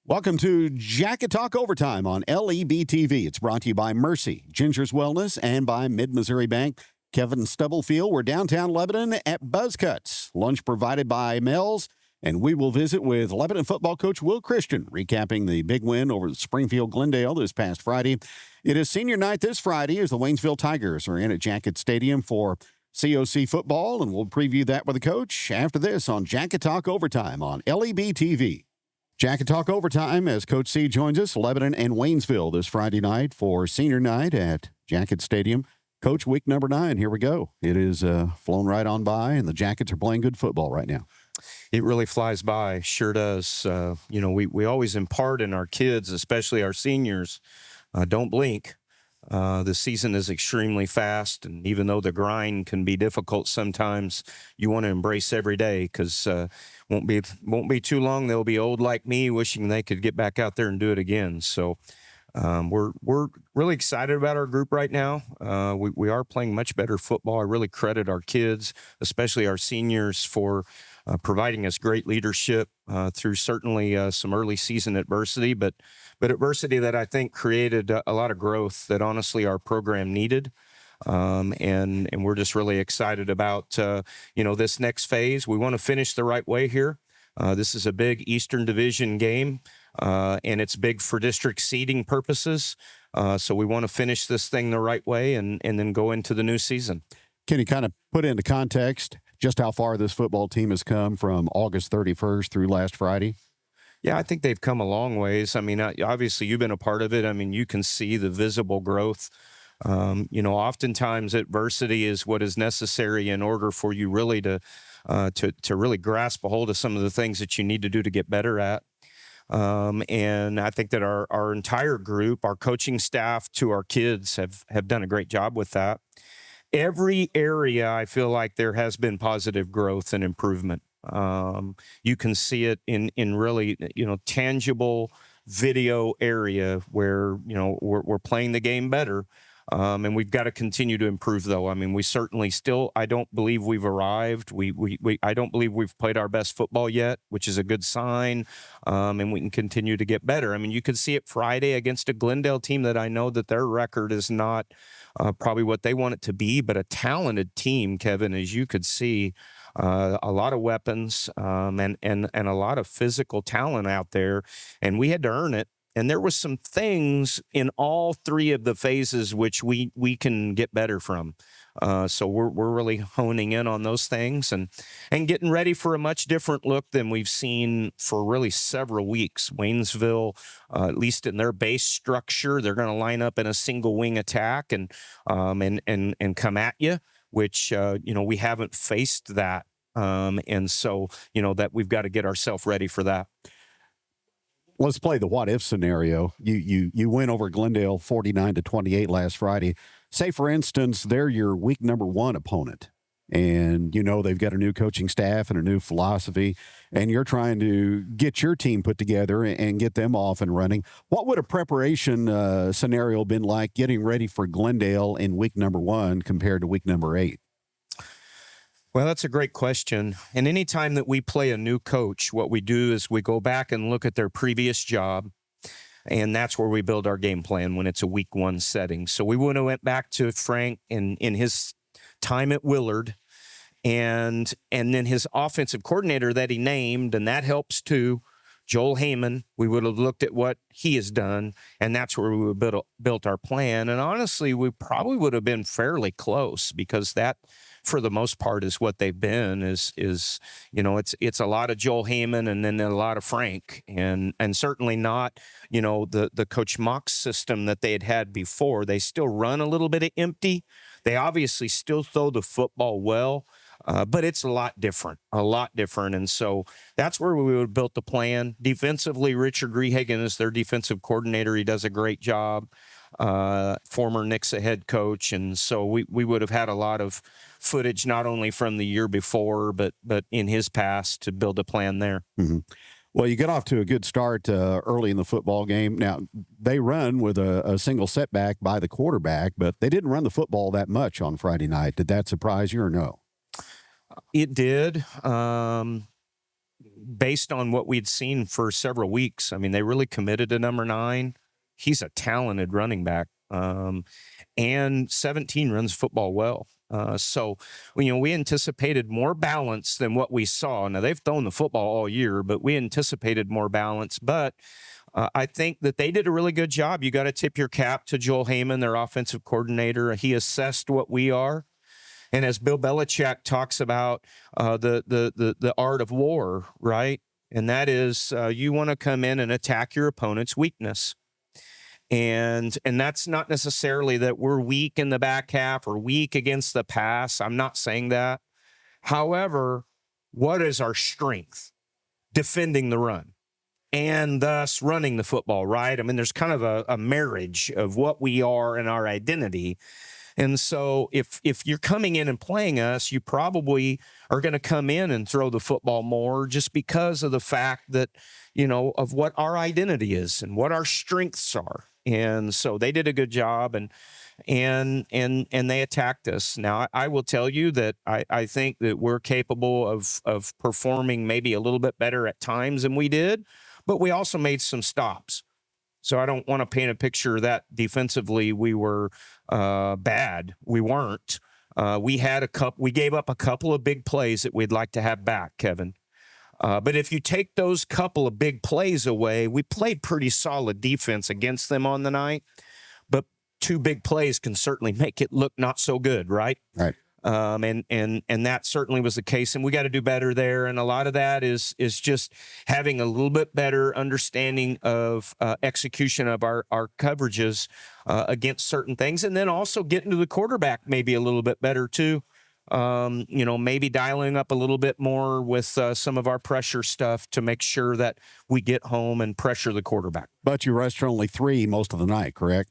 Welcome to Jacket Talk Overtime on LEB TV. It's brought to you by Mercy, Ginger's Wellness, and by Mid-Missouri Bank. Kevin Stubblefield, we're downtown Lebanon at Buzzcuts. Lunch provided by Mel's, and we will visit with Lebanon football coach Will Christian, recapping the big win over Springfield Glendale this past Friday. It is senior night this Friday as the Waynesville Tigers are in at Jacket Stadium for COC football, and we'll preview that with the coach after this on Jacket Talk Overtime on LEB TV. Jacket Talk Overtime as Coach C joins us, Lebanon and Waynesville this Friday night for senior night at Jacket Stadium. Coach, week number 9, here we go. It is flown right on by, and the Jackets are playing good football right now. It really flies by, sure does. We always impart in our kids, especially our seniors, don't blink. The season is extremely fast, and even though the grind can be difficult sometimes, you want to embrace every day because won't be too long. They'll be old like me, wishing they could get back out there and do it again. So we're really excited about our group right now. We are playing much better football. I really credit our kids, especially our seniors, for providing us great leadership through certainly some early season adversity, but adversity that I think created a lot of growth that honestly our program needed. And we're just really excited about, this next phase. We want to finish the right way here. This is a big Eastern Division game, and it's big for district seeding purposes. So we want to finish this thing the right way and then go into the new season. Can you kind of put into context just how far this football team has come from August 31st through last Friday? Yeah, I think they've come a long ways. I mean, obviously you've been a part of it. I mean, you can see the visible growth. Oftentimes adversity is what is necessary in order for you really to really grasp a hold of some of the things that you need to do to get better at. And I think that our entire group, our coaching staff to our kids have done a great job with that. Every area, I feel like there has been positive growth and improvement. You can see it in really, tangible video area where, we're playing the game better. And we've got to continue to improve, though. I mean, we certainly still, I don't believe we've arrived. I don't believe we've played our best football yet, which is a good sign. And we can continue to get better. I mean, you could see it Friday against a Glendale team that I know that their record is not probably what they want it to be, but a talented team, Kevin, as you could see, a lot of weapons and a lot of physical talent out there. And we had to earn it. And there was some things in all 3 of the phases which we can get better from. So we're really honing in on those things and getting ready for a much different look than we've seen for really several weeks. Waynesville, at least in their base structure, they're going to line up in a single wing attack and come at you, which we haven't faced that. And so that we've got to get ourselves ready for that. Let's play the what-if scenario. You win over Glendale 49-28 last Friday. Say, for instance, they're your week number 1 opponent, and they've got a new coaching staff and a new philosophy, and you're trying to get your team put together and get them off and running. What would a preparation scenario been like getting ready for Glendale in week number 1 compared to week number 8? Well, that's a great question. And anytime that we play a new coach, what we do is we go back and look at their previous job, and that's where we build our game plan when it's a week 1 setting. So we would have went back to Frank in his time at Willard, and then his offensive coordinator that he named, and that helps too, Joel Heyman. We would have looked at what he has done, and that's where we would have built our plan. And honestly, we probably would have been fairly close because that, for the most part, is what they've been. It's a lot of Joel Heyman and then a lot of Frank, and certainly not the Coach Mock's system that they had before. They still run a little bit of empty. They obviously still throw the football well. But it's a lot different. And so that's where we would have built the plan. Defensively, Richard Rehagen is their defensive coordinator. He does a great job. Former Nixa head coach. And so we would have had a lot of footage, not only from the year before, but in his past to build a plan there. Mm-hmm. Well, you get off to a good start early in the football game. Now, they run with a single setback by the quarterback, but they didn't run the football that much on Friday night. Did that surprise you or no? It did. based on what we'd seen for several weeks. I mean, they really committed to number 9. He's a talented running back. And 17 runs football well. So, we anticipated more balance than what we saw. Now, they've thrown the football all year, but we anticipated more balance. But I think that they did a really good job. You got to tip your cap to Joel Heyman, their offensive coordinator. He assessed what we are. And as Bill Belichick talks about the art of war, right? And that is you want to come in and attack your opponent's weakness. And that's not necessarily that we're weak in the back half or weak against the pass. I'm not saying that. However, what is our strength? Defending the run and thus running the football, right? I mean, there's kind of a marriage of what we are and our identity. And so if you're coming in and playing us, you probably are going to come in and throw the football more just because of the fact that, of what our identity is and what our strengths are. And so they did a good job and they attacked us. Now, I will tell you that I think that we're capable of performing maybe a little bit better at times than we did, but we also made some stops. So I don't want to paint a picture that defensively we were bad. We weren't. We gave up a couple of big plays that we'd like to have back, Kevin. But if you take those couple of big plays away, we played pretty solid defense against them on the night. But 2 big plays can certainly make it look not so good, right? Right. And that certainly was the case, and we got to do better there. And a lot of that is just having a little bit better understanding of execution of our coverages against certain things, and then also getting to the quarterback maybe a little bit better too. Maybe dialing up a little bit more with some of our pressure stuff to make sure that we get home and pressure the quarterback. But you rushed only 3 most of the night, correct?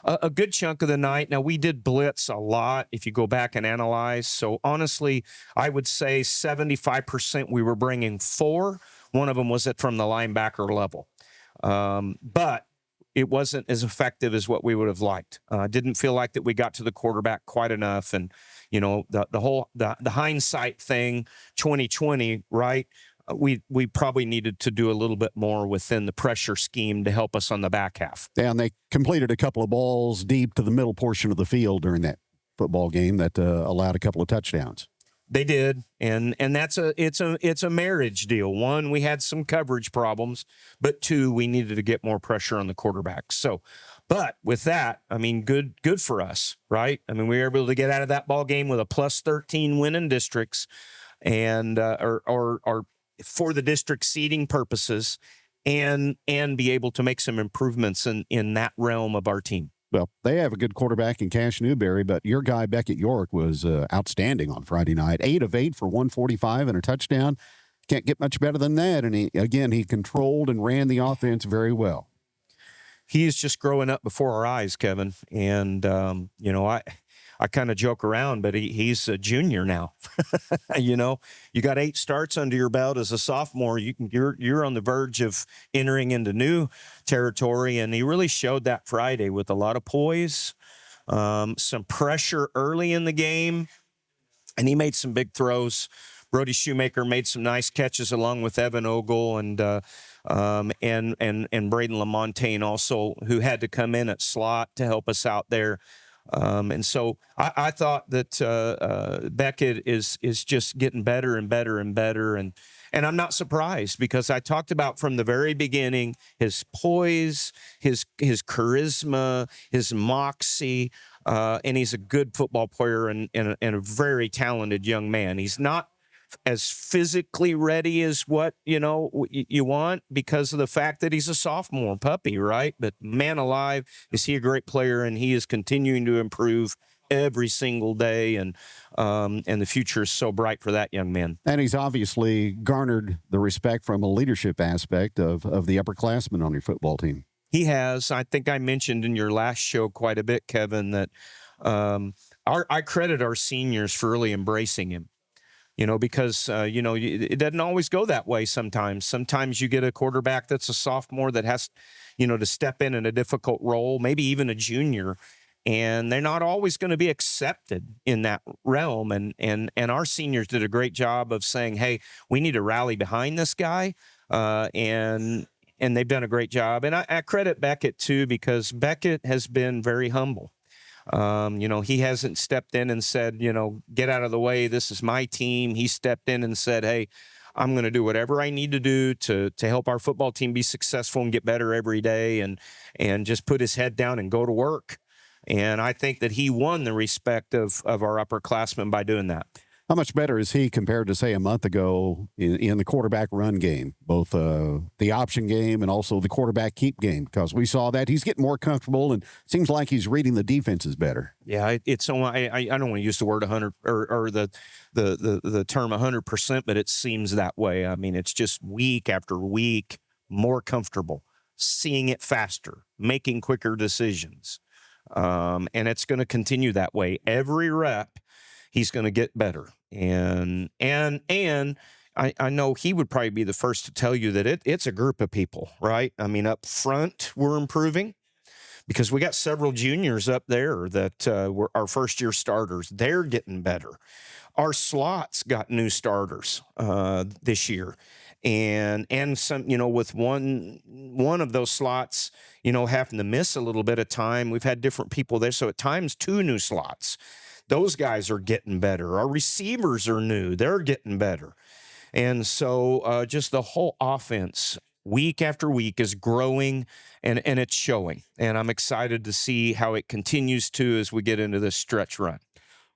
A good chunk of the night. Now, we did blitz a lot if you go back and analyze. So, honestly, I would say 75% we were bringing 4. One of them was from the linebacker level. But it wasn't as effective as what we would have liked. Didn't feel like that we got to the quarterback quite enough. And, the hindsight thing, 2020, right? We probably needed to do a little bit more within the pressure scheme to help us on the back half. Yeah, and they completed a couple of balls deep to the middle portion of the field during that football game that allowed a couple of touchdowns. They did, and it's a marriage deal. 1, we had some coverage problems, but 2, we needed to get more pressure on the quarterback. So, but with that, I mean, good for us, right? I mean, we were able to get out of that ball game with a +13 win in districts, and or for the district seeding purposes, and be able to make some improvements in that realm of our team. Well, they have a good quarterback in Cash Newberry, but your guy, Beckett York, was outstanding on Friday night. 8 of 8 for 145 and a touchdown. Can't get much better than that. And he controlled and ran the offense very well. He's just growing up before our eyes, Kevin. And, I kind of joke around, but he's a junior now. You got 8 starts under your belt as a sophomore. You're on the verge of entering into new territory, and he really showed that Friday with a lot of poise, some pressure early in the game, and he made some big throws. Brody Shoemaker made some nice catches along with Evan Ogle and Braden LaMontagne also, who had to come in at slot to help us out there. And so I thought that Beckett is just getting better and better and better. And I'm not surprised, because I talked about from the very beginning his poise, his charisma, his moxie, and he's a good football player and a very talented young man. He's not as physically ready as what you want, because of the fact that he's a sophomore puppy, right? But man alive, is he a great player, and he is continuing to improve every single day, and the future is so bright for that young man. And he's obviously garnered the respect from a leadership aspect of the upperclassmen on your football team. He has. I think I mentioned in your last show quite a bit, Kevin, that I credit our seniors for really embracing him. Because, it doesn't always go that way sometimes. Sometimes you get a quarterback that's a sophomore that has, to step in a difficult role, maybe even a junior, and they're not always going to be accepted in that realm. And our seniors did a great job of saying, "Hey, we need to rally behind this guy," and they've done a great job. And I credit Beckett too, because Beckett has been very humble. He hasn't stepped in and said, get out of the way. This is my team. He stepped in and said, "Hey, I'm going to do whatever I need to do to help our football team be successful and get better every day," and just put his head down and go to work. And I think that he won the respect of our upperclassmen by doing that. How much better is he compared to, say, a month ago in the quarterback run game, both the option game and also the quarterback keep game? Because we saw that he's getting more comfortable and seems like he's reading the defenses better. Yeah, it's so I don't want to use the word 100 or the term 100%, but it seems that way. I mean, it's just week after week more comfortable, seeing it faster, making quicker decisions, and it's going to continue that way. Every rep, he's going to get better. And I know he would probably be the first to tell you that it's a group of people, right? I mean, up front, we're improving because we got several juniors up there that were our first-year starters. They're getting better. Our slots got new starters this year. And some, with one of those slots, having to miss a little bit of time, we've had different people there. So at times, 2 new slots. Those guys are getting better. Our receivers are new. They're getting better. And so just the whole offense, week after week, is growing, and it's showing. And I'm excited to see how it continues to as we get into this stretch run.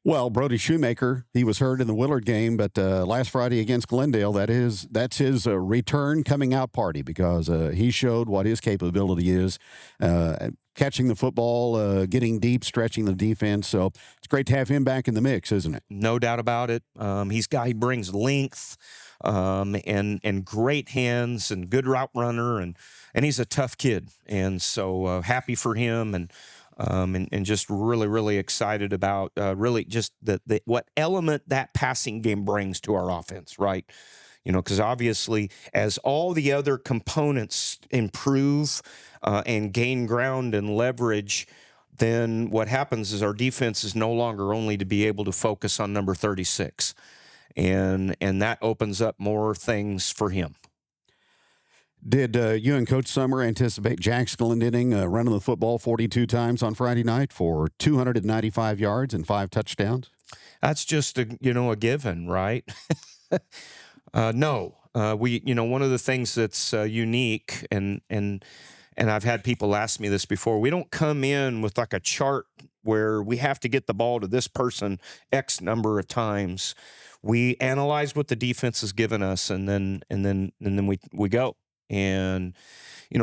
Well, Brody Shoemaker, he was hurt in the Willard game, but last Friday against Glendale, that's his return coming out party, because he showed what his capability is, catching the football, getting deep, stretching the defense. So it's great to have him back in the mix, isn't it? No doubt about it. He brings length and great hands and good route runner, and he's a tough kid. And so happy for him, and just really, really excited about really just what element that passing game brings to our offense, right? Because obviously as all the other components improve and gain ground and leverage, then what happens is our defense is no longer only to be able to focus on number 36. And that opens up more things for him. Did you and Coach Summer anticipate Jack Sklendening running the football 42 times on Friday night for 295 yards and 5 touchdowns? That's just a given, right? No, we one of the things that's unique, and I've had people ask me this before. We don't come in with like a chart where we have to get the ball to this person X number of times. We analyze what the defense has given us, and then we go. And,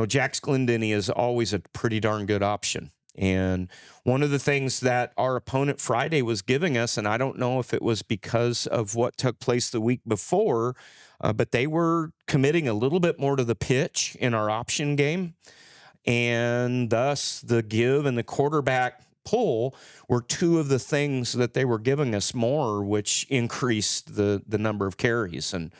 Jack Sklendening is always a pretty darn good option. And one of the things that our opponent Friday was giving us, and I don't know if it was because of what took place the week before, but they were committing a little bit more to the pitch in our option game. And thus the give and the quarterback pull were 2 of the things that they were giving us more, which increased the number of carries. And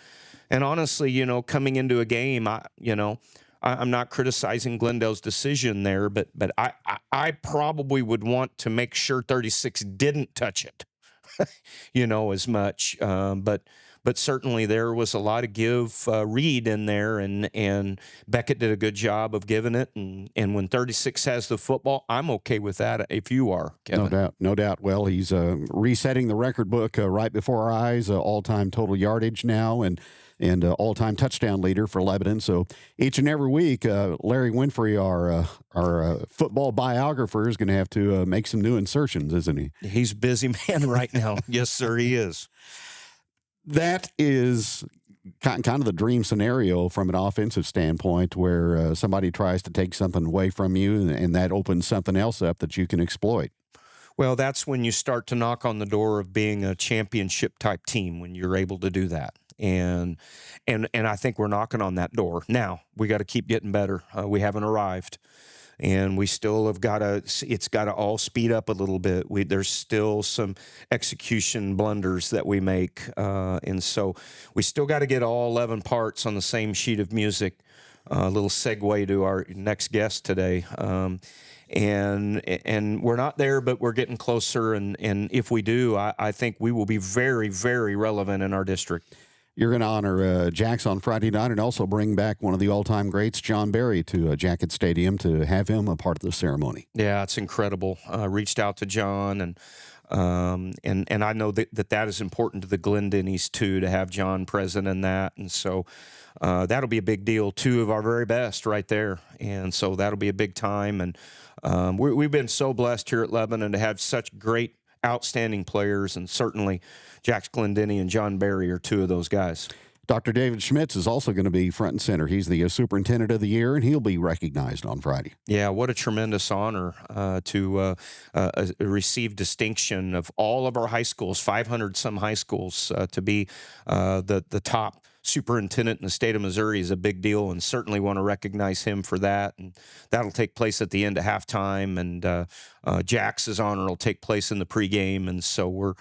honestly, coming into a game, I'm not criticizing Glendale's decision there, but I probably would want to make sure 36 didn't touch it, as much. But certainly there was a lot of give read in there, and Beckett did a good job of giving it. And when 36 has the football, I'm okay with that if you are, Kevin. No doubt. Well, he's resetting the record book right before our eyes, all-time total yardage now, and all-time touchdown leader for Lebanon. So each and every week, Larry Winfrey, our football biographer, is going to have to make some new insertions, isn't he? He's a busy man right now. Yes, sir, he is. That is kind of the dream scenario from an offensive standpoint, where somebody tries to take something away from you, and that opens something else up that you can exploit. Well, that's when you start to knock on the door of being a championship-type team, when you're able to do that. And I think we're knocking on that door. Now, we got to keep getting better. We haven't arrived. And we still have it's got to all speed up a little bit. There's still some execution blunders that we make. And so we still got to get all 11 parts on the same sheet of music. A little segue to our next guest today. And we're not there, but we're getting closer. And if we do, I think we will be very, very relevant in our district. You're going to honor Jax on Friday night and also bring back one of the all-time greats, John Barry, to Jacket Stadium to have him a part of the ceremony. Yeah, it's incredible. Reached out to John, and I know that is important to the Glendennies too, to have John present in that, and so that'll be a big deal. Two of our very best right there, and so that'll be a big time. And we've been so blessed here at Lebanon to have such great, outstanding players, and certainly Jax Glendenny and John Barry are two of those guys. Dr. David Schmitz is also going to be front and center. He's the superintendent of the year, and he'll be recognized on Friday. Yeah, what a tremendous honor to receive distinction of all of our high schools, 500-some high schools, to be the top superintendent in the state of Missouri is a big deal, and certainly want to recognize him for that. And that'll take place at the end of halftime, and Jax's honor will take place in the pregame. And so we're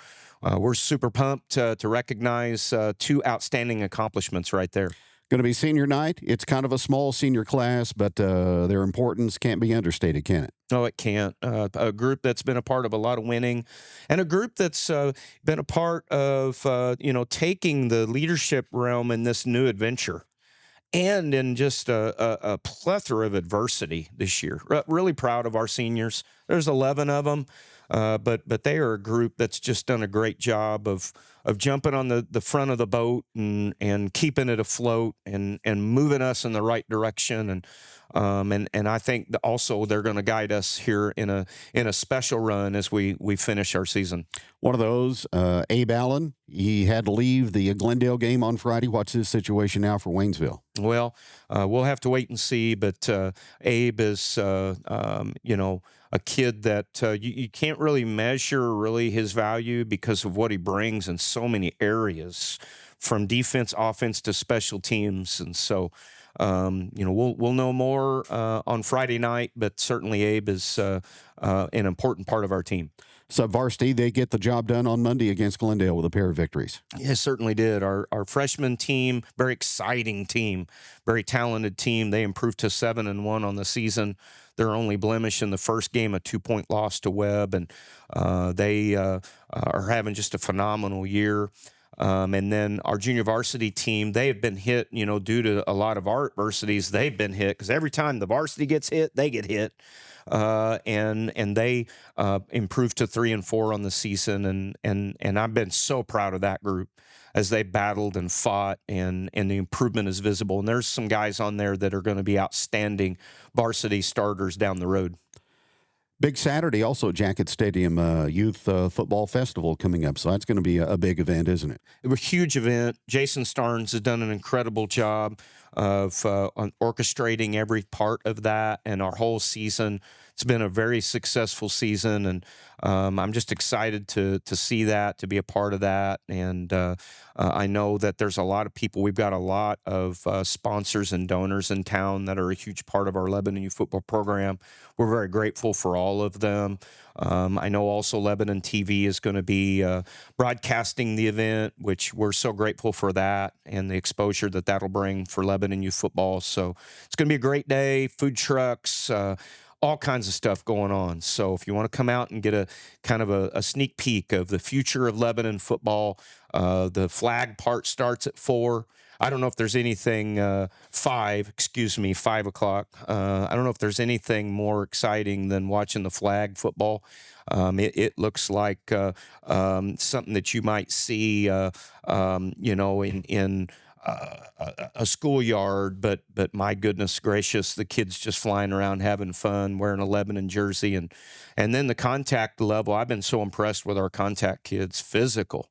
super pumped to recognize two outstanding accomplishments right there. Going to be senior night. It's kind of a small senior class, but their importance can't be understated, can it? No, it can't. A group that's been a part of a lot of winning, and a group that's been a part of taking the leadership realm in this new adventure, and in just a plethora of adversity this year. Really proud of our seniors. There's 11 of them, but they are a group that's just done a great job of jumping on the front of the boat and keeping it afloat and moving us in the right direction. And I think that also they're going to guide us here in a special run as we finish our season. One of those, Abe Allen, he had to leave the Glendale game on Friday. What's his situation now for Waynesville? Well, we'll have to wait and see, but Abe is, a kid that you can't really measure really his value because of what he brings in so many areas, from defense, offense to special teams. And so, we'll know more on Friday night, but certainly Abe is an important part of our team. Sub-varsity, they get the job done on Monday against Glendale with a pair of victories. Yeah, certainly did. Our freshman team, very exciting team, very talented team. They improved to 7-1 on the season. Their only blemish in the first game, a 2-point loss to Webb, and they are having just a phenomenal year. And then our junior varsity team, they have been hit, due to a lot of our adversities. They've been hit because every time the varsity gets hit, they get hit. And they improved to 3-4 on the season, and I've been so proud of that group as they battled and fought, and the improvement is visible. And there's some guys on there that are going to be outstanding varsity starters down the road. Big Saturday also at Jacket Stadium, Youth Football Festival coming up. So that's going to be a big event, isn't it? It was a huge event. Jason Starnes has done an incredible job of on orchestrating every part of that and our whole season. It's been a very successful season, and I'm just excited to see that, to be a part of that. And I know that there's a lot of people. We've got a lot of sponsors and donors in town that are a huge part of our Lebanon Youth Football program. We're very grateful for all of them. I know also Lebanon TV is going to be broadcasting the event, which we're so grateful for that and the exposure that that'll bring for Lebanon Youth Football. So it's going to be a great day, food trucks, all kinds of stuff going on. So if you want to come out and get a kind of a sneak peek of the future of Lebanon football, the flag part starts at 4. I don't know if there's anything 5 o'clock. I don't know if there's anything more exciting than watching the flag football. It looks like something that you might see, in a schoolyard, but my goodness gracious, the kids just flying around having fun, wearing a Lebanon jersey, and then the contact level. I've been so impressed with our contact kids, physical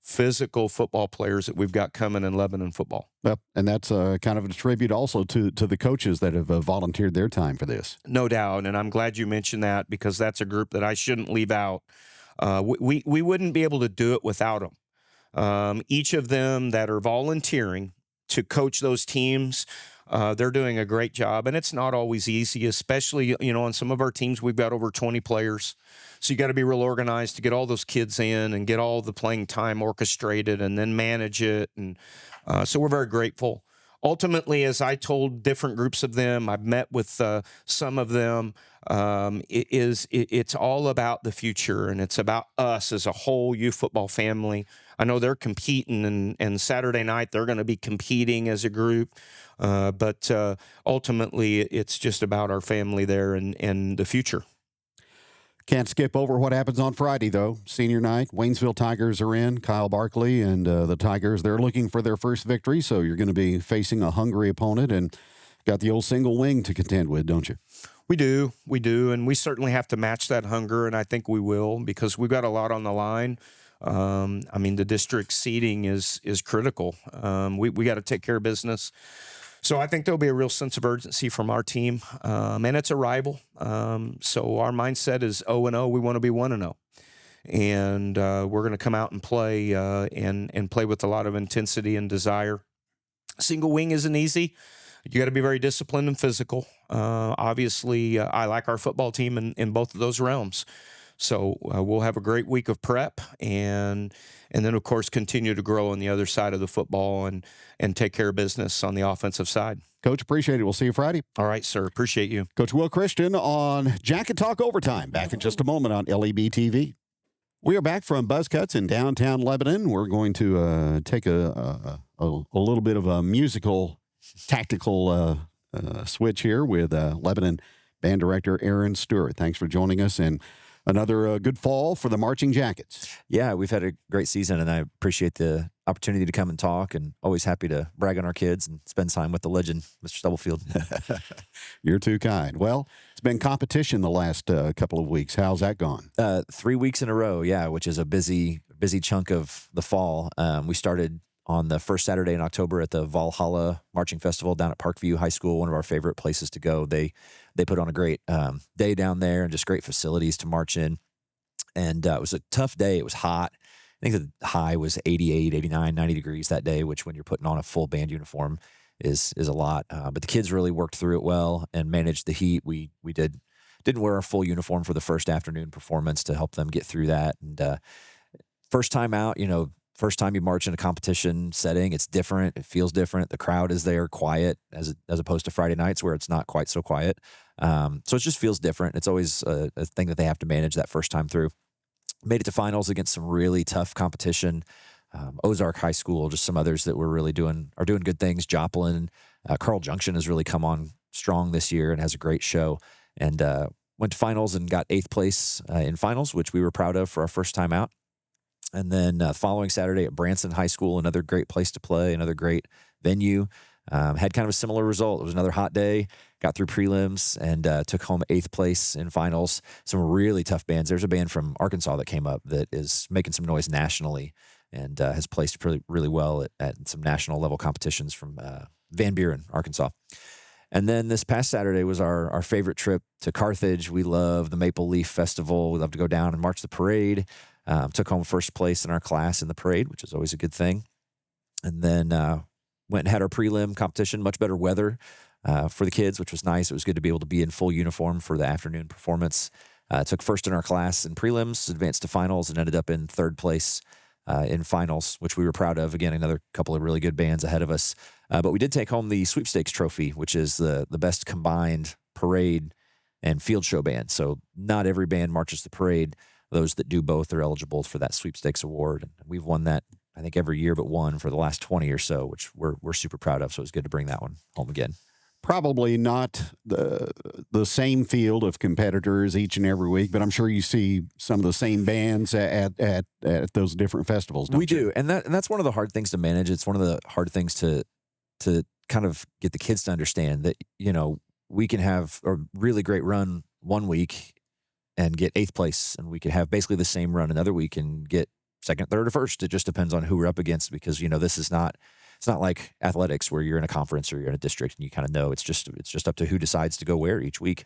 football players that we've got coming in Lebanon football. Well, and that's kind of a tribute also to the coaches that have volunteered their time for this. No doubt, and I'm glad you mentioned that because that's a group that I shouldn't leave out. We wouldn't be able to do it without them. Each of them that are volunteering to coach those teams, they're doing a great job, and it's not always easy, especially, on some of our teams, we've got over 20 players. So you got to be real organized to get all those kids in and get all the playing time orchestrated and then manage it. And so we're very grateful. ultimately, as I told different groups of them, I've met with some of them. It's all about the future, and it's about us as a whole youth football family. I know they're competing, and Saturday night they're going to be competing as a group. But ultimately, it's just about our family there and the future. Can't skip over what happens on Friday, though. Senior night, Waynesville Tigers are in. Kyle Barkley and the Tigers, they're looking for their first victory, so you're going to be facing a hungry opponent and got the old single wing to contend with, don't you? We do, and we certainly have to match that hunger, and I think we will because we've got a lot on the line. I mean, the district seeding is critical. We got to take care of business. So I think there'll be a real sense of urgency from our team, and it's a rival. So our mindset is 0-0. We want to be 1-0, and we're going to come out and play and play with a lot of intensity and desire. Single wing isn't easy. You got to be very disciplined and physical. Obviously, I like our football team in both of those realms. So we'll have a great week of prep and then, of course, continue to grow on the other side of the football and take care of business on the offensive side. Coach, appreciate it. We'll see you Friday. All right, sir. Appreciate you. Coach Will Christian on Jacket Talk Overtime. Back in just a moment on LEB TV. We are back from Buzz Cuts in downtown Lebanon. We're going to take a little bit of a musical, tactical switch here with Lebanon Band Director Aaron Stewart. Thanks for joining us. And another good fall for the Marching Jackets. Yeah, we've had a great season, and I appreciate the opportunity to come and talk, and always happy to brag on our kids and spend time with the legend, Mr. Stubblefield. You're too kind. Well, it's been competition the last couple of weeks. How's that gone? 3 weeks in a row, yeah, which is a busy chunk of the fall. We started on the first Saturday in October at the Valhalla Marching Festival down at Parkview High School, one of our favorite places to go. They put on a great day down there and just great facilities to march in. And it was a tough day. It was hot. I think the high was 88, 89, 90 degrees that day, which when you're putting on a full band uniform is a lot. But the kids really worked through it well and managed the heat. We didn't wear our full uniform for the first afternoon performance to help them get through that. And first time out, first time you march in a competition setting, it's different. It feels different. The crowd is there quiet as opposed to Friday nights where it's not quite so quiet. So it just feels different. It's always a thing that they have to manage that first time through. Made it to finals against some really tough competition. Ozark High School, just some others that are doing good things. Joplin, Carl Junction has really come on strong this year and has a great show. And went to finals and got 8th place in finals, which we were proud of for our first time out. And then following Saturday at Branson High School, another great place to play, another great venue. Had kind of a similar result. It was another hot day, got through prelims, and took home 8th place in finals. Some really tough bands. There's a band from Arkansas that came up that is making some noise nationally and has placed really well at some national level competitions from Van Buren, Arkansas. And then this past Saturday was our favorite trip to Carthage. We love the Maple Leaf Festival. We love to go down and march the parade. Took home first place in our class in the parade, which is always a good thing. And then went and had our prelim competition, much better weather for the kids, which was nice. It was good to be able to be in full uniform for the afternoon performance. Took first in our class in prelims, advanced to finals, and ended up in 3rd place in finals, which we were proud of. Again, another couple of really good bands ahead of us. But we did take home the sweepstakes trophy, which is the best combined parade and field show band. So not every band marches the parade. Those that do both are eligible for that sweepstakes award. And we've won that, I think, every year but one for the last 20 or so, which we're super proud of. So it's good to bring that one home again. Probably not the same field of competitors each and every week, but I'm sure you see some of the same bands at those different festivals. We do, and that's one of the hard things to manage. It's one of the hard things to kind of get the kids to understand that we can have a really great run one week and get 8th place, and we could have basically the same run another week and get 2nd, 3rd, or 1st. It just depends on who we're up against because this is not. It's not like athletics where you're in a conference or you're in a district and you kind of know. It's just up to who decides to go where each week.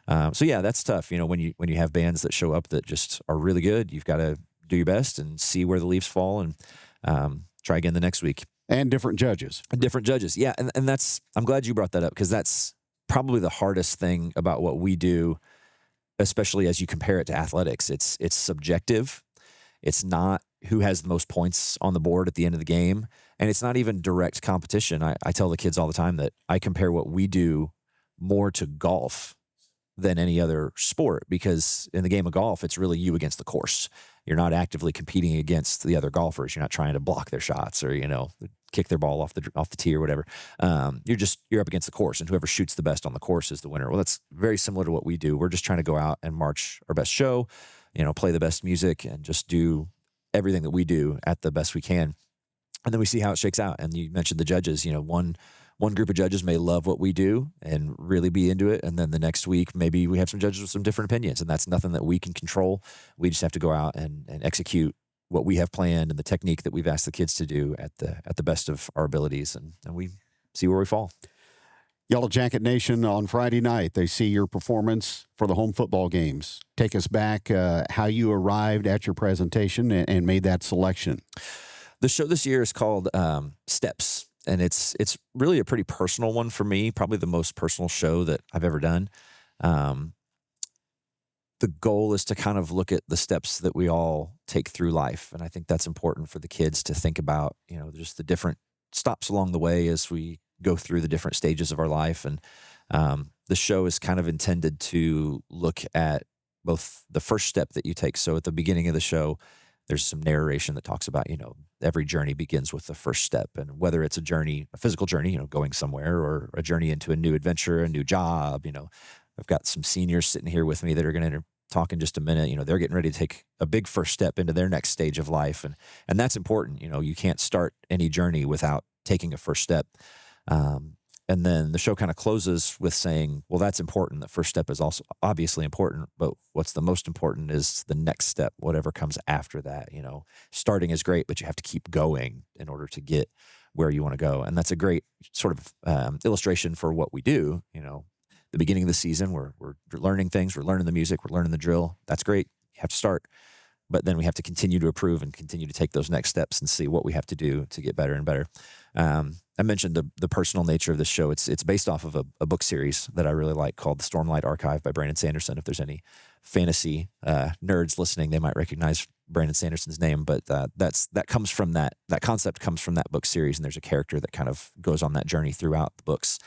So yeah, that's tough. When you have bands that show up that just are really good, you've got to do your best and see where the leaves fall and try again the next week. And different judges. Yeah, and that's. I'm glad you brought that up because that's probably the hardest thing about what we do, especially as you compare it to athletics. It's subjective. It's not who has the most points on the board at the end of the game. And it's not even direct competition. I tell the kids all the time that I compare what we do more to golf than any other sport, because in the game of golf, it's really you against the course. You're not actively competing against the other golfers. You're not trying to block their shots or, kick their ball off the tee or whatever. You're up against the course, and whoever shoots the best on the course is the winner. Well, that's very similar to what we do. We're just trying to go out and march our best show, play the best music, and just do everything that we do at the best we can. And then we see how it shakes out. And you mentioned the judges. One group of judges may love what we do and really be into it. And then the next week, maybe we have some judges with some different opinions, and that's nothing that we can control. We just have to go out and execute what we have planned and the technique that we've asked the kids to do at the best of our abilities. And we see where we fall. Yellow Jacket Nation, on Friday night, they see your performance for the home football games. Take us back how you arrived at your presentation and made that selection. The show this year is called Steps. And it's really a pretty personal one for me, probably the most personal show that I've ever done. The goal is to kind of look at the steps that we all take through life. And I think that's important for the kids to think about, just the different stops along the way as we go through the different stages of our life. And the show is kind of intended to look at both the first step that you take. So at the beginning of the show, there's some narration that talks about, every journey begins with the first step. And whether it's a physical journey, going somewhere, or a journey into a new adventure, a new job, I've got some seniors sitting here with me that are going to talk in just a minute. They're getting ready to take a big first step into their next stage of life. And that's important. You can't start any journey without taking a first step. And then the show kind of closes with saying, well, that's important. The first step is also obviously important, but what's the most important is the next step, whatever comes after that. Starting is great, but you have to keep going in order to get where you want to go. And that's a great sort of illustration for what we do. The beginning of the season, we're learning things, we're learning the music, we're learning the drill. That's great. You have to start. But then we have to continue to improve and continue to take those next steps and see what we have to do to get better and better. I mentioned the personal nature of this show. It's based off of a book series that I really like called The Stormlight Archive by Brandon Sanderson. If there's any fantasy nerds listening, they might recognize Brandon Sanderson's name. But that comes from that concept comes from that book series, and there's a character that kind of goes on that journey throughout the books.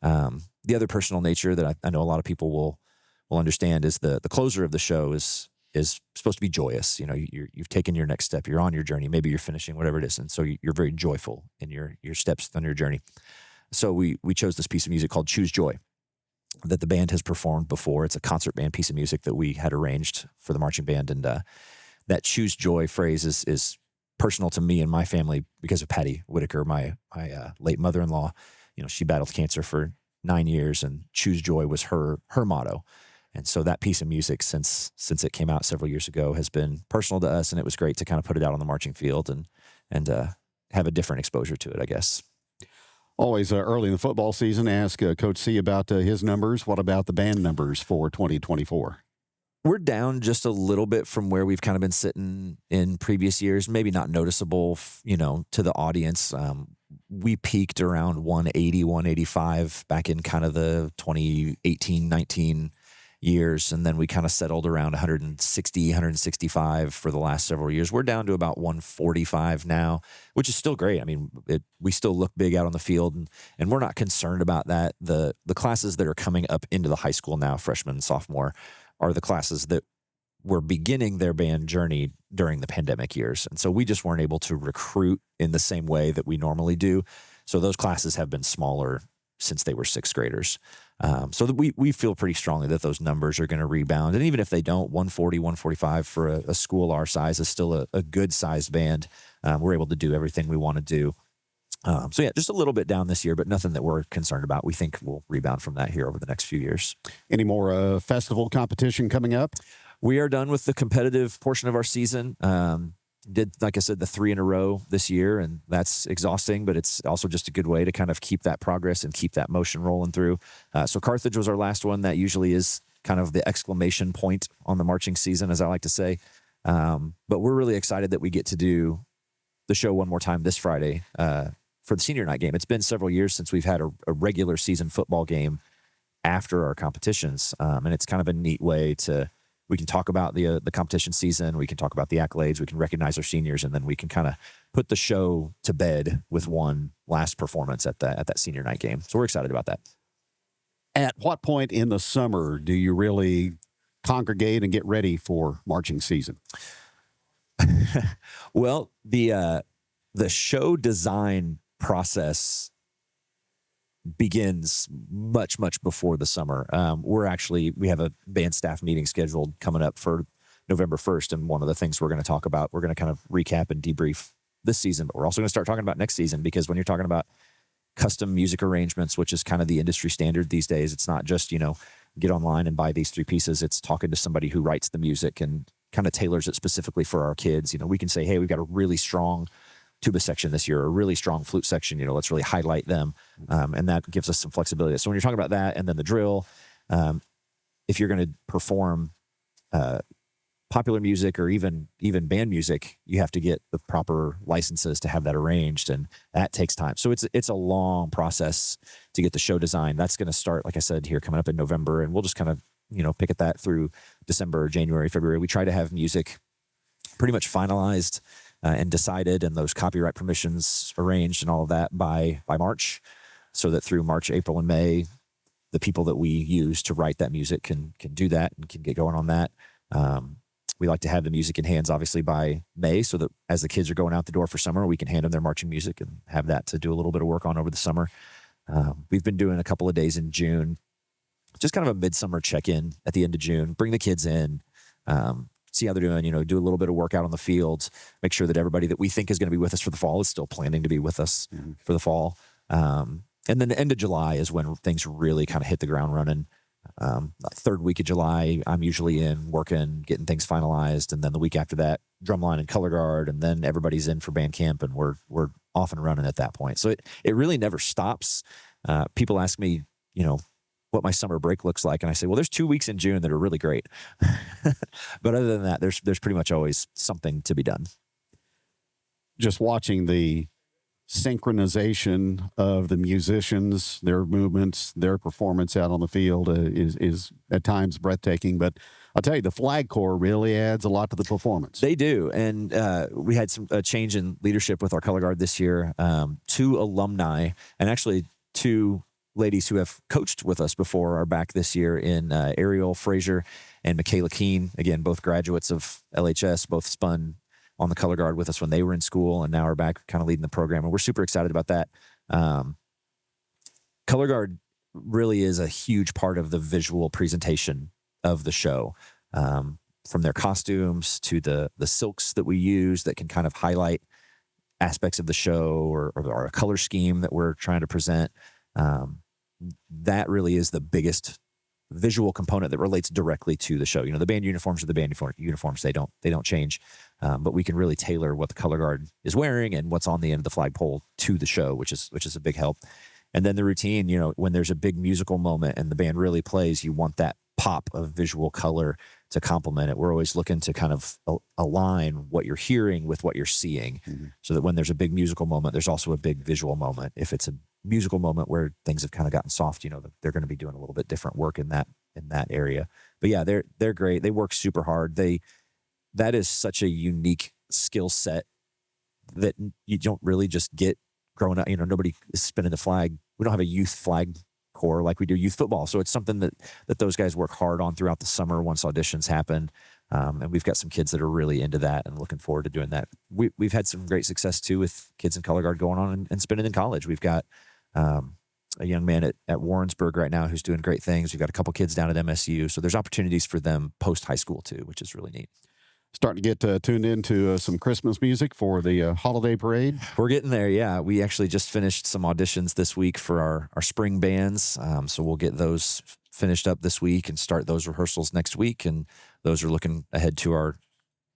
The other personal nature that I know a lot of people will understand is the closer of the show is supposed to be joyous. You've taken your next step. You're on your journey. Maybe you're finishing, whatever it is. And so you're very joyful in your steps on your journey. So we chose this piece of music called Choose Joy that the band has performed before. It's a concert band piece of music that we had arranged for the marching band. And that Choose Joy phrase is personal to me and my family because of Patty Whitaker, my late mother-in-law. She battled cancer for 9 years, and Choose Joy was her motto. And so that piece of music, since it came out several years ago, has been personal to us, and it was great to kind of put it out on the marching field and have a different exposure to it, I guess. Always early in the football season, ask Coach C about his numbers. What about the band numbers for 2024? We're down just a little bit from where we've kind of been sitting in previous years. Maybe not noticeable, to the audience. We peaked around 180, 185 back in kind of the 2018, 19 years. And then we kind of settled around 160, 165 for the last several years. We're down to about 145 now, which is still great. I mean, we still look big out on the field, and we're not concerned about that. The classes that are coming up into the high school now, freshman and sophomore, are the classes that were beginning their band journey during the pandemic years. And so we just weren't able to recruit in the same way that we normally do. So those classes have been smaller since they were sixth graders. So that we feel pretty strongly that those numbers are going to rebound. And even if they don't, 140, 145 for a school our size is still a good sized band. We're able to do everything we want to do. So yeah, just a little bit down this year, but nothing that we're concerned about. We think we'll rebound from that here over the next few years. Any more festival competition coming up? We are done with the competitive portion of our season. Did, like I said, the 3 in a row this year, and that's exhausting, but it's also just a good way to kind of keep that progress and keep that motion rolling through. So Carthage was our last one. That usually is kind of the exclamation point on the marching season, as I like to say. But we're really excited that we get to do the show one more time this Friday for the senior night game. It's been several years since we've had a regular season football game after our competitions, and it's kind of a neat way to we can talk about the competition season. We can talk about the accolades. We can recognize our seniors, and then we can kind of put the show to bed with one last performance at that senior night game. So we're excited about that. At what point in the summer do you really congregate and get ready for marching season? Well, the show design process begins much before the summer. We have a band staff meeting scheduled coming up for November 1st, and one of the things we're going to talk about, we're going to kind of recap and debrief this season, but we're also going to start talking about next season, because when you're talking about custom music arrangements, which is kind of the industry standard these days, it's not just, get online and buy these 3 pieces. It's talking to somebody who writes the music and kind of tailors it specifically for our kids. We can say, hey, we've got a really strong tuba section this year, a really strong flute section, let's really highlight them. And that gives us some flexibility. So when you're talking about that, and then the drill, if you're going to perform popular music or even band music, you have to get the proper licenses to have that arranged, and that takes time. So it's a long process to get the show design. That's going to start, like I said, here coming up in November, and we'll just kind of pick at that through December, January, February. We try to have music pretty much finalized and decided, and those copyright permissions arranged and all of that by March, so that through March, April, and May, the people that we use to write that music can do that and can get going on that. We like to have the music in hands, obviously, by May, so that as the kids are going out the door for summer, we can hand them their marching music and have that to do a little bit of work on over the summer. We've been doing a couple of days in June, just kind of a midsummer check-in at the end of June, bring the kids in, see how they're doing, do a little bit of work out on the field, make sure that everybody that we think is going to be with us for the fall is still planning to be with us for the fall. And then the end of July is when things really kind of hit the ground running. Third week of July, I'm usually in working, getting things finalized. And then the week after that, drumline and color guard. And then everybody's in for band camp, and we're off and running at that point. So it really never stops. People ask me, what my summer break looks like. And I say, well, there's 2 weeks in June that are really great. But other than that, there's pretty much always something to be done. Just watching the synchronization of the musicians, their movements, their performance out on the field is at times breathtaking. But I'll tell you, the flag corps really adds a lot to the performance. They do. And we had a change in leadership with our color guard this year. 2 alumni, and actually 2 ladies who have coached with us before, are back this year in Ariel Frazier and Michaela Keene. Again, both graduates of LHS, both spun on the color guard with us when they were in school, and now are back kind of leading the program. And we're super excited about that. Color guard really is a huge part of the visual presentation of the show. From their costumes to the silks that we use that can kind of highlight aspects of the show or a color scheme that we're trying to present. That really is the biggest visual component that relates directly to the show. The band uniforms are the band uniforms. They don't change. But we can really tailor what the color guard is wearing and what's on the end of the flagpole to the show, which is a big help. And then the routine, when there's a big musical moment and the band really plays, you want that pop of visual color to complement it. We're always looking to kind of align what you're hearing with what you're seeing, so that when there's a big musical moment, there's also a big visual moment. If it's a musical moment where things have kind of gotten soft, they're going to be doing a little bit different work in that area. But yeah, they're great. They work super hard. That is such a unique skill set that you don't really just get growing up. Nobody is spinning the flag. We don't have a youth flag corps like we do youth football. So it's something that those guys work hard on throughout the summer once auditions happen. And we've got some kids that are really into that and looking forward to doing that. We've had some great success too with kids in color guard going on and spinning in college. We've got a young man at Warrensburg right now who's doing great things. We've got a couple kids down at MSU. So there's opportunities for them post high school too, which is really neat. Starting to get tuned into some Christmas music for the holiday parade. We're getting there, yeah. We actually just finished some auditions this week for our spring bands. So we'll get those finished up this week and start those rehearsals next week. And those are looking ahead to our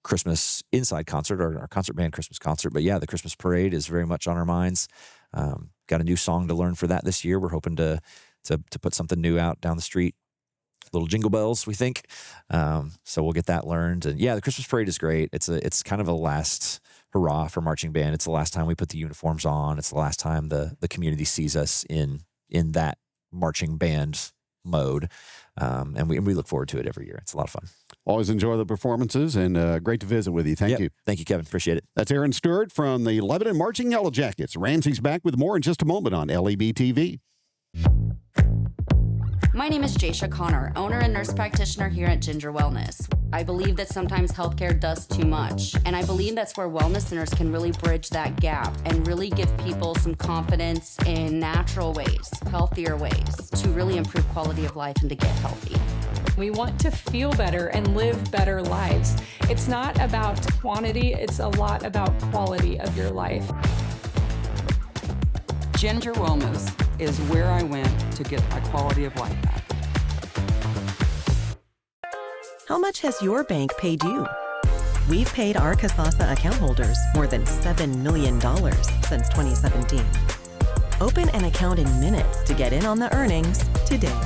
Christmas inside concert, our concert band Christmas concert. But yeah, the Christmas parade is very much on our minds. Got a new song to learn for that this year. We're hoping to put something new out down the street. Little jingle bells, we think. So we'll get that learned. And yeah, the Christmas parade is great. It's kind of a last hurrah for marching band. It's the last time we put the uniforms on. It's the last time the community sees us in that marching band mode. And we look forward to it every year. It's a lot of fun. Always enjoy the performances, and great to visit with you. Thank you. Thank you, Kevin. Appreciate it. That's Aaron Stewart from the Lebanon Marching Yellow Jackets. Ramsey's back with more in just a moment on LEB TV. My name is Jaysha Connor, owner and nurse practitioner here at Ginger Wellness. I believe that sometimes healthcare does too much, and I believe that's where wellness centers can really bridge that gap and really give people some confidence in natural ways, healthier ways, to really improve quality of life and to get healthy. We want to feel better and live better lives. It's not about quantity, it's a lot about quality of your life. Ginger Wellness is where I went to get my quality of life back. How much has your bank paid you? We've paid our Kasasa account holders more than $7 million since 2017. Open an account in minutes to get in on the earnings today.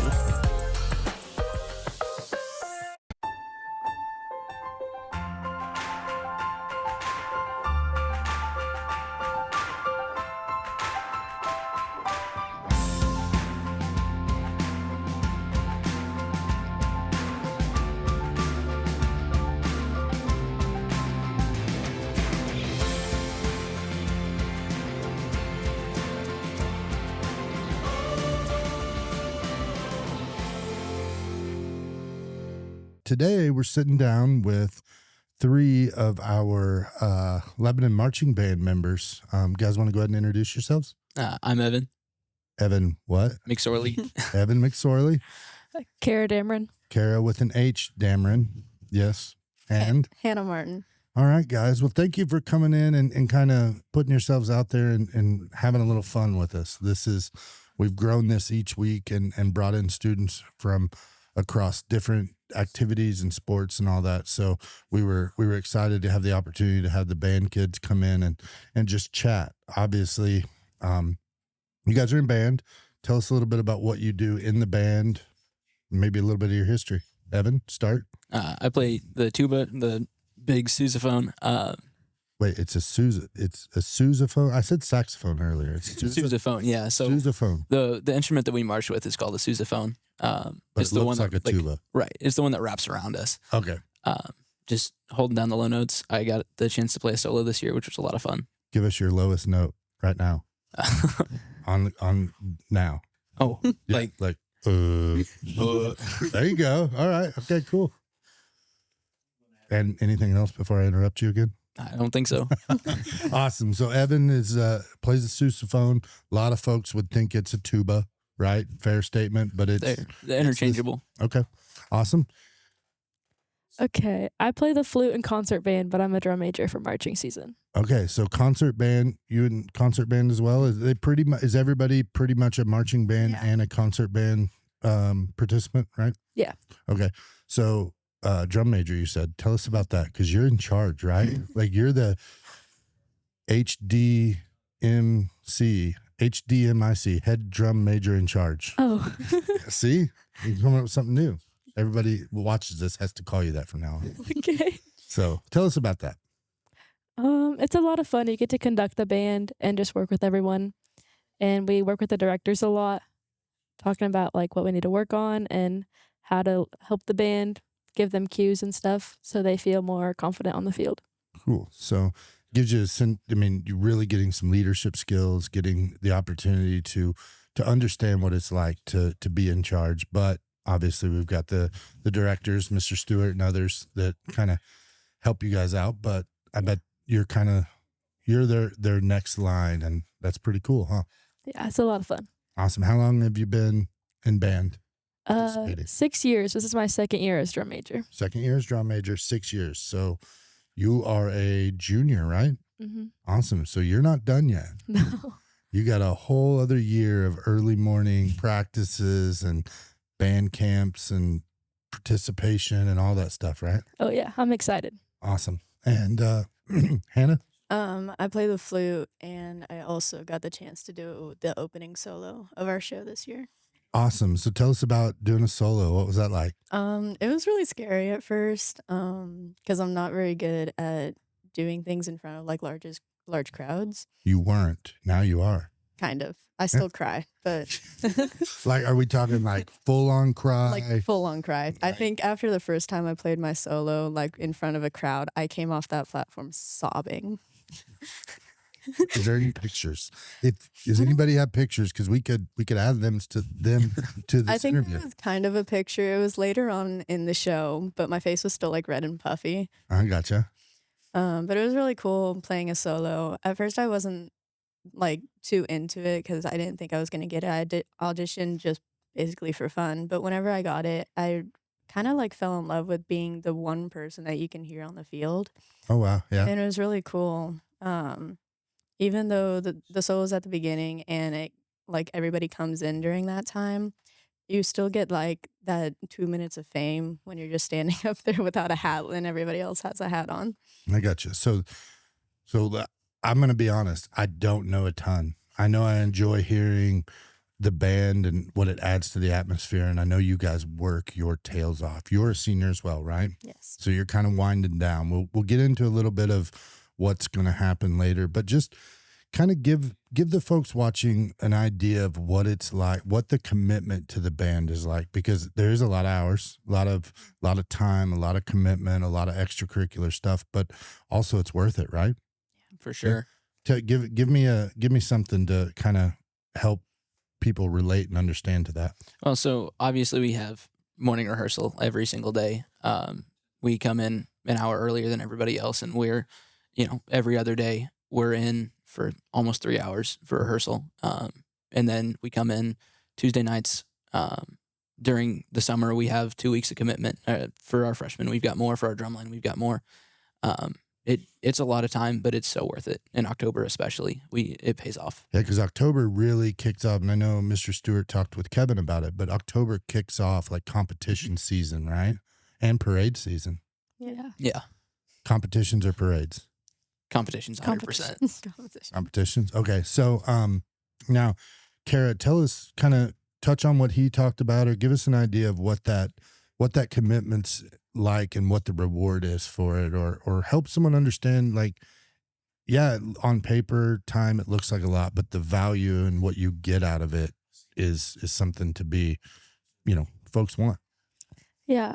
Today, we're sitting down with three of our Lebanon marching band members. Guys, want to go ahead and introduce yourselves? I'm Evan. Evan, what? McSorley. Evan McSorley. Kara Dameron. Kara with an H, Dameron. Yes. And? Hannah Martin. All right, guys. Well, thank you for coming in and kind of putting yourselves out there and having a little fun with us. We've grown this each week and brought in students from across different activities and sports and all that. So we were excited to have the opportunity to have the band kids come in and just chat. Obviously, you guys are in band. Tell us a little bit about what you do in the band, maybe a little bit of your history. Evan, start. I play the tuba, the big sousaphone. Wait, it's a sousaphone? I said saxophone earlier. It's sousaphone, yeah. So sousaphone. The instrument that we march with is called a sousaphone. But it's it the looks one like a tuba. Right. It's the one that wraps around us. Okay. Just holding down the low notes. I got the chance to play a solo this year, which was a lot of fun. Give us your lowest note right now. on now. Oh, yeah, like there you go. All right. Okay, cool. And anything else before I interrupt you again? I don't think so. Awesome. So Evan plays the sousaphone. A lot of folks would think it's a tuba, right? Fair statement, but they're interchangeable. Okay. Awesome. Okay. I play the flute in concert band, but I'm a drum major for marching season. Okay. So concert band, you in concert band as well? Is everybody pretty much a marching band and a concert band participant, right? Yeah. Okay. So drum major, you said. Tell us about that, because you're in charge, right? Like you're the HDMIC, head drum major in charge. Oh. See? You're coming up with something new. Everybody who watches this has to call you that from now on. Okay. So tell us about that. It's a lot of fun. You get to conduct the band and just work with everyone. And we work with the directors a lot, talking about like what we need to work on and how to help the band, give them cues and stuff so they feel more confident on the field. Cool. So gives you you're really getting some leadership skills, getting the opportunity to understand what it's like to be in charge. But obviously we've got the directors, Mr. Stewart and others that kind of help you guys out. But I bet you're their next line, and that's pretty cool, huh? Yeah, it's a lot of fun. Awesome. How long have you been in band? 6 years. This is my second year as drum major. Second year as drum major, 6 years. So you are a junior, right? Mm-hmm. Awesome. So you're not done yet. No. You got a whole other year of early morning practices and band camps and participation and all that stuff, right? Oh, yeah. I'm excited. Awesome. And Hannah? I play the flute, and I also got the chance to do the opening solo of our show this year. Awesome. So tell us about doing a solo. What was that like? It was really scary at first, because I'm not very good at doing things in front of like large crowds. You weren't. Now you are. kind of. I still cry, but Like, are we talking like full on cry? like full on cry. I think after the first time I played my solo, like in front of a crowd, I came off that platform sobbing. Is there any pictures? Does anybody have pictures? Because we could add them to this I think interview. it was kind of a picture. It was later on in the show, but my face was still like red and puffy. I gotcha. But it was really cool playing a solo. At first, I wasn't like too into it because I didn't think I was gonna get it. I did audition just basically for fun. But whenever I got it, I kind of like fell in love with being the one person that you can hear on the field. Oh wow, yeah. And it was really cool. Even though the solo's at the beginning and it like everybody comes in during that time, you still get like that 2 minutes of fame when you're just standing up there without a hat and everybody else has a hat on. I gotcha. So I'm gonna be honest. I don't know a ton. I know I enjoy hearing the band and what it adds to the atmosphere, and I know you guys work your tails off. You're a senior as well, right? Yes. So you're kind of winding down. We'll get into a little bit of what's going to happen later, but just kind of give the folks watching an idea of what it's like, what the commitment to the band is like, because there is a lot of hours, a lot of time, a lot of commitment, a lot of extracurricular stuff, but also it's worth it, right? For sure. To give me something to kind of help people relate and understand to that. Well, so obviously we have morning rehearsal every single day. We come in an hour earlier than everybody else, and we're, every other day we're in for almost 3 hours for rehearsal. And then we come in Tuesday nights. During the summer, we have 2 weeks of commitment. For our freshmen, we've got more. For our drumline, we've got more. It's a lot of time, but it's so worth it. In October especially, it pays off. Yeah, because October really kicks off, and I know Mr. Stewart talked with Kevin about it, but October kicks off like competition season, right? And parade season. Yeah. Yeah. Competitions or parades? Competitions, 100%. Competitions. Okay. So now, Kara, tell us, kind of touch on what he talked about, or give us an idea of what that commitment's like and what the reward is for it, or help someone understand, like, yeah, on paper, time, it looks like a lot, but the value and what you get out of it is something to be, folks want. Yeah.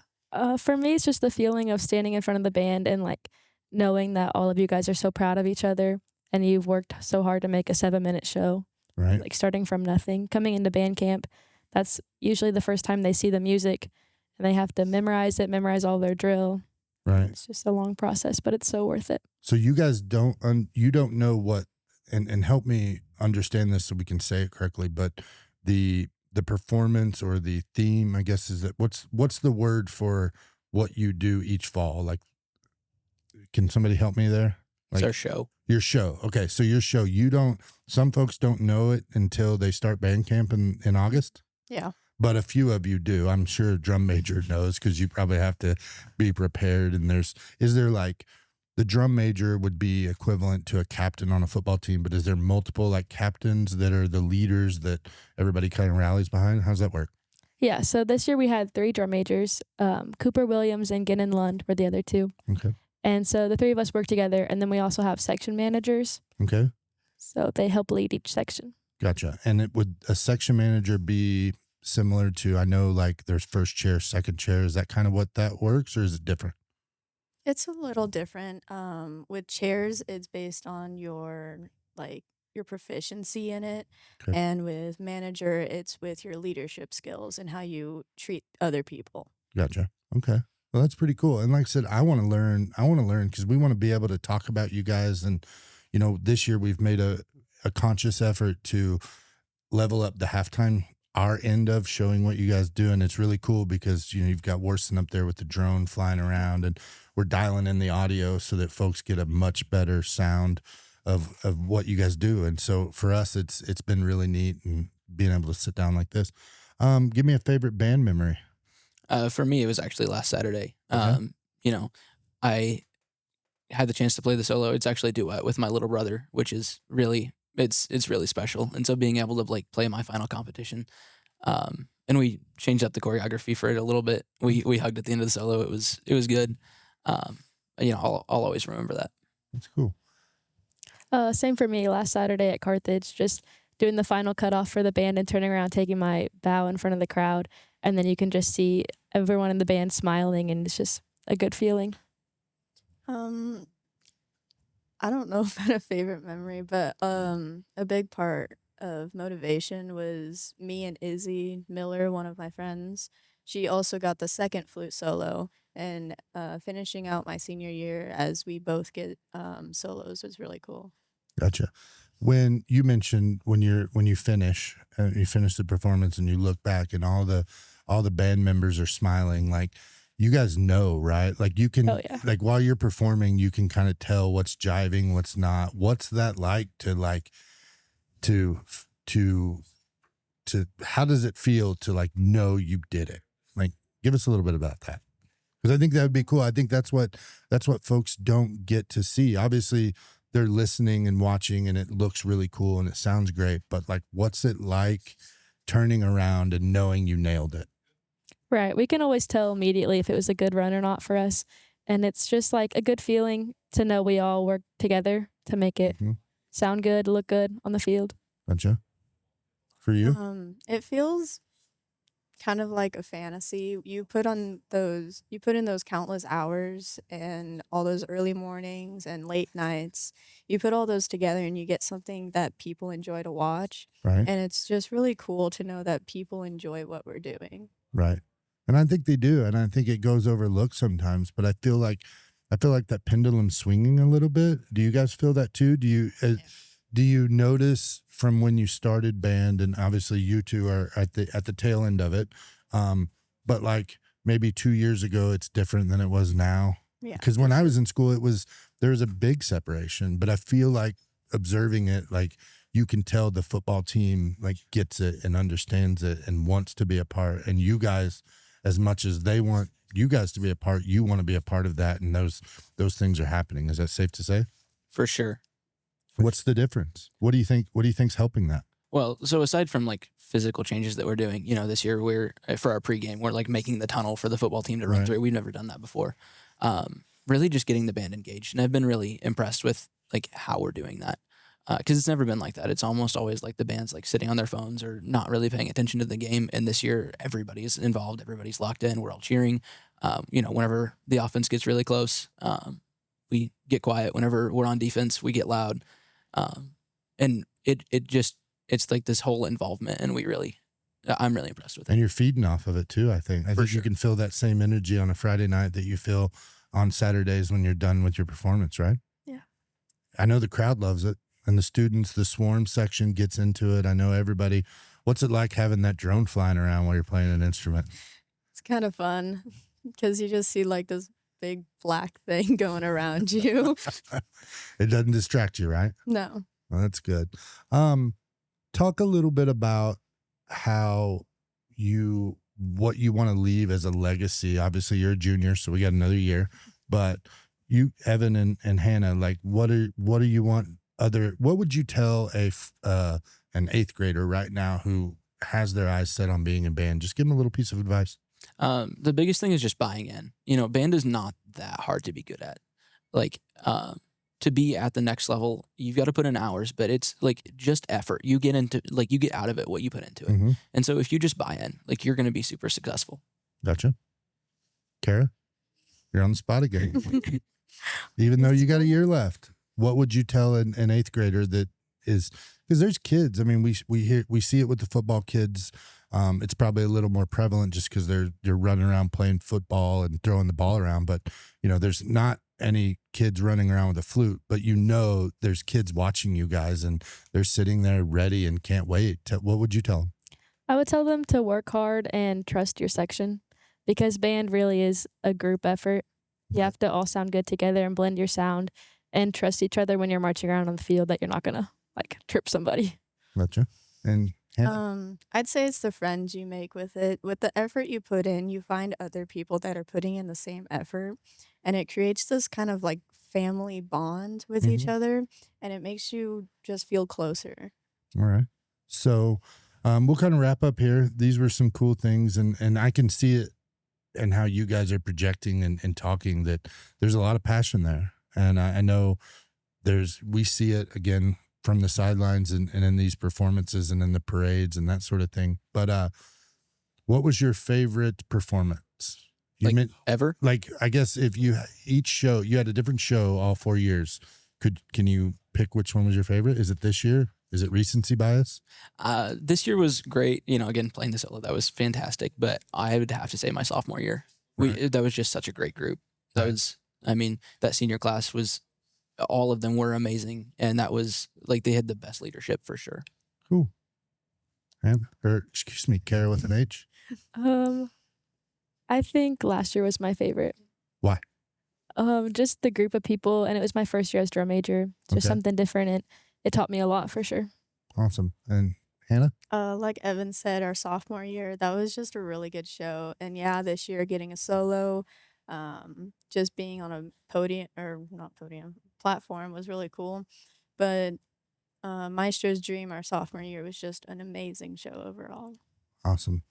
For me, it's just the feeling of standing in front of the band and like knowing that all of you guys are so proud of each other and you've worked so hard to make a 7-minute show. Right. Like starting from nothing, coming into band camp, that's usually the first time they see the music and they have to memorize all their drill. Right. It's just a long process, but it's so worth it. So you guys don't know what, and help me understand this so we can say it correctly, but the performance or the theme, I guess, is that what's the word for what you do each fall? Like, can somebody help me there? Like, It's our show. Your show. Okay. So your show, some folks don't know it until they start band camp in August. Yeah. But a few of you do. I'm sure drum major knows, because you probably have to be prepared. And is there like, the drum major would be equivalent to a captain on a football team, but is there multiple like captains that are the leaders that everybody kind of rallies behind? How's that work? Yeah, so this year we had 3 drum majors. Cooper Williams and Gannon Lund were the other 2. Okay. And so the 3 of us work together, and then we also have section managers. Okay. So they help lead each section. Gotcha. And would a section manager be similar to, I know like there's first chair, second chair. Is that kind of what that works, or is it different? It's a little different. With chairs, it's based on your proficiency in it. Okay. And with manager, it's with your leadership skills and how you treat other people. Gotcha. Okay. Well, that's pretty cool. And like I said, I want to learn because we want to be able to talk about you guys. And, this year we've made a conscious effort to level up the halftime, our end of showing what you guys do. And it's really cool because, you've got Worson up there with the drone flying around, and we're dialing in the audio so that folks get a much better sound of what you guys do. And so for us, it's been really neat, and being able to sit down like this. Give me a favorite band memory. For me, it was actually last Saturday. Okay. I had the chance to play the solo. It's actually a duet with my little brother, which is really, it's really special. And so being able to like play my final competition, and we changed up the choreography for it a little bit. We hugged at the end of the solo. It was good. I'll always remember that. That's cool. Same for me. Last Saturday at Carthage, just doing the final cutoff for the band and turning around, taking my bow in front of the crowd. And then you can just see everyone in the band smiling, and it's just a good feeling. I don't know if I had a favorite memory, but a big part of motivation was me and Izzy Miller, one of my friends. She also got the second flute solo, and finishing out my senior year as we both get solos was really cool. Gotcha. When you mentioned when you finish the performance and you look back and all the band members are smiling, like, you guys know, right? Like, you can, like, while you're performing, you can kind of tell what's jiving, what's not. What's that like to how does it feel to, like, know you did it? Like, give us a little bit about that. Because I think that would be cool. I think that's what folks don't get to see. Obviously, they're listening and watching, and it looks really cool and it sounds great. But, like, what's it like turning around and knowing you nailed it? Right. We can always tell immediately if it was a good run or not for us. And it's just like a good feeling to know we all work together to make it sound good, look good on the field. Gotcha. For you? It feels kind of like a fantasy. You put in those countless hours and all those early mornings and late nights. You put all those together and you get something that people enjoy to watch. Right. And it's just really cool to know that people enjoy what we're doing. Right. And I think they do, and I think it goes overlooked sometimes, but I feel like that pendulum's swinging a little bit. Do you guys feel that too? Do you notice from when you started band, and obviously you two are at the tail end of it, but like maybe 2 years ago it's different than it was now? Yeah. Because when I was in school, there was a big separation, but I feel like observing it, like, you can tell the football team, like, gets it and understands it and wants to be a part, and you guys, as much as they want you guys to be a part, you want to be a part of that, and those things are happening. Is that safe to say? For sure. What's the difference? What do you think's helping that? Well, so aside from, like, physical changes that we're doing, this year for our pregame, we're, like, making the tunnel for the football team to run through. We've never done that before. Really just getting the band engaged. And I've been really impressed with, like, how we're doing that. Because it's never been like that. It's almost always like the band's, like, sitting on their phones or not really paying attention to the game. And this year, everybody's involved. Everybody's locked in. We're all cheering. Whenever the offense gets really close, we get quiet. Whenever we're on defense, we get loud. And it's like this whole involvement. And I'm really impressed with it. And you're feeding off of it too, I think. I think sure. You can feel that same energy on a Friday night that you feel on Saturdays when you're done with your performance, right? Yeah. I know the crowd loves it. And the students, the swarm section gets into it. I know everybody. What's it like having that drone flying around while you're playing an instrument? It's kind of fun because you just see, like, this big black thing going around you. It doesn't distract you, right? No. Well, that's good. Talk a little bit about what you want to leave as a legacy. Obviously, you're a junior, so we got another year. But you, Evan and Hannah, like, what do you want? What would you tell an eighth grader right now who has their eyes set on being in band? Just give them a little piece of advice. The biggest thing is just buying in. Band is not that hard to be good at. Like, to be at the next level, you've got to put in hours, but it's, like, just effort. You get out of it what you put into it. Mm-hmm. And so if you just buy in, like, you're going to be super successful. Gotcha. Kara, you're on the spot again. Even though you got a year left. What would you tell an eighth grader that is, because there's kids. I mean, we see it with the football kids. It's probably a little more prevalent just because they're running around playing football and throwing the ball around. But there's not any kids running around with a flute. But there's kids watching you guys, and they're sitting there ready and can't wait. What would you tell them? I would tell them to work hard and trust your section, because band really is a group effort. You have to all sound good together and blend your sound. And trust each other when you're marching around on the field that you're not going to, like, trip somebody. Gotcha. And I'd say it's the friends you make with it. With the effort you put in, you find other people that are putting in the same effort. And it creates this kind of, like, family bond with each other. And it makes you just feel closer. All right. So we'll kind of wrap up here. These were some cool things. And I can see it and how you guys are projecting and talking, that there's a lot of passion there. And I know we see it again from the sidelines and in these performances and in the parades and that sort of thing. But what was your favorite performance? Ever? Like, I guess if you had a different show all 4 years, can you pick which one was your favorite? Is it this year? Is it recency bias? This year was great. Again, playing the solo, that was fantastic. But I would have to say my sophomore year. That was just such a great group. That senior class was, all of them were amazing. And that was like, they had the best leadership for sure. Cool. Kara with an H. I think last year was my favorite. Why? Just the group of people, and it was my first year as drum major. Just something different, and it taught me a lot for sure. Awesome. And Hannah? Like Evan said, our sophomore year, that was just a really good show. And yeah, this year getting a solo, just being on a platform was really cool. But Maestro's Dream, our sophomore year, was just an amazing show overall. Awesome.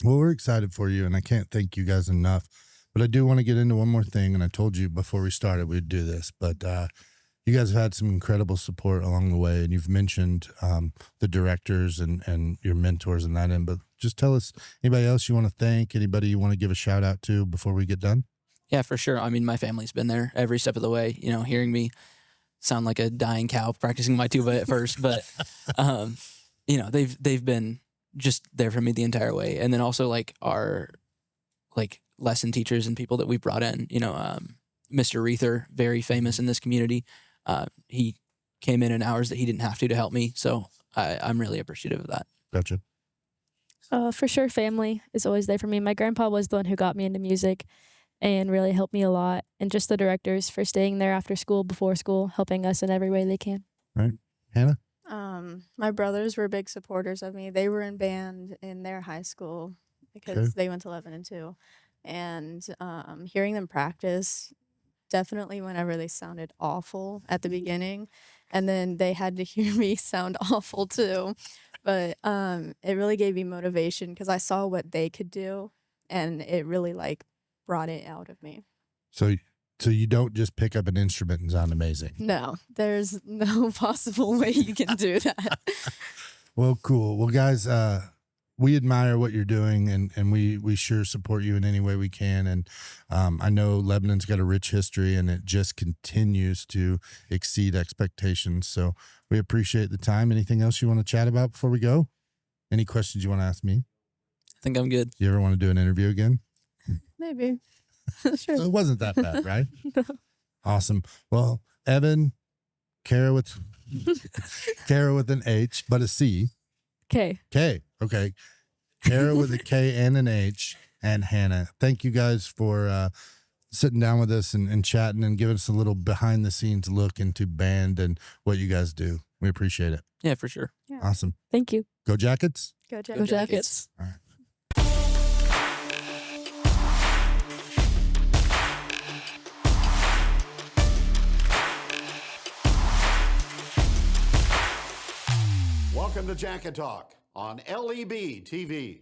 Well, we're excited for you, and I can't thank you guys enough. But I do want to get into one more thing, and I told you before we started we'd do this. But you guys have had some incredible support along the way, and you've mentioned the directors and your mentors and that end. But just tell us, anybody else you want to thank, anybody you want to give a shout out to before we get done? Yeah, for sure. My family's been there every step of the way, hearing me sound like a dying cow practicing my tuba at first, but they've been just there for me the entire way. And then also our lesson teachers and people that we brought in, Mr. Reether, very famous in this community. He came in hours that he didn't have to help me. So I'm really appreciative of that. Gotcha. For sure, family is always there for me. My grandpa was the one who got me into music and really helped me a lot. And just the directors for staying there after school, before school, helping us in every way they can. Right. Hannah? My brothers were big supporters of me. They were in band in their high school because they went to Lebanon too. And hearing them practice, definitely whenever they sounded awful at the beginning, and then they had to hear me sound awful too. But it really gave me motivation because I saw what they could do, and it really brought it out of me. So you don't just pick up an instrument and sound amazing? No, there's no possible way you can do that. Well, cool. Well, guys, we admire what you're doing, and we sure support you in any way we can. And I know Lebanon's got a rich history, and it just continues to exceed expectations. So we appreciate the time. Anything else you want to chat about before we go? Any questions you want to ask me? I think I'm good. You ever want to do an interview again? Maybe. Sure. So it wasn't that bad, right? No. Awesome. Well, Evan, Kara with an H, but a C. K. Okay. Kara with a K and an H, and Hannah. Thank you guys for sitting down with us and chatting and giving us a little behind the scenes look into band and what you guys do. We appreciate it. Yeah, for sure. Yeah. Awesome. Thank you. Go Jackets. Go Jackets. Go Jackets. All right. Welcome to Jacket Talk on LEB TV.